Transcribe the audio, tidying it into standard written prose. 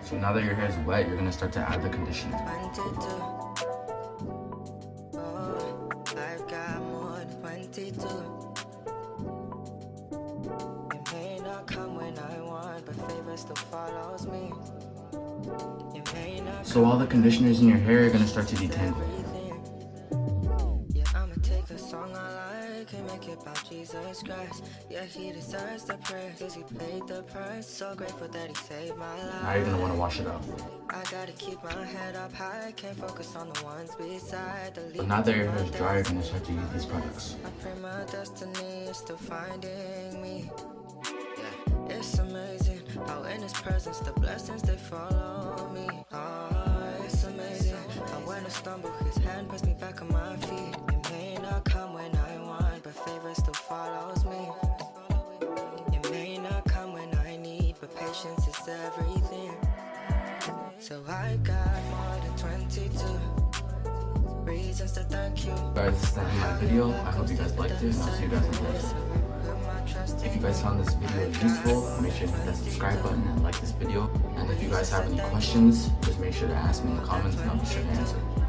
So now that your hair is wet, you're gonna start to add the conditioner. So while the conditioner is in your hair, you're gonna start to detangle. Make it about Jesus Christ. Yeah, he deserves the praise, cause he paid the price. So grateful that he saved my life. Now you're gonna wanna wash it out. I gotta keep my head up high, can't focus on the ones beside the. But now that your hair is dry, you're gonna start to use these products. I pray my destiny is still finding me. Yeah, it's amazing how in his presence the blessings they follow me. Oh, it's amazing how when I stumble, his hand puts me back on my feet. It may not come when I want, but favor still follows me. It may not come when I need, but patience is everything. So I got more than 22 reasons to thank you. Guys, this is the end of my video. I hope you guys liked it, and I'll see you guys in the next one. If you guys found this video useful, make sure to hit that subscribe button and like this video. And if you guys have any questions, just make sure to ask me in the comments and I'll be sure to answer.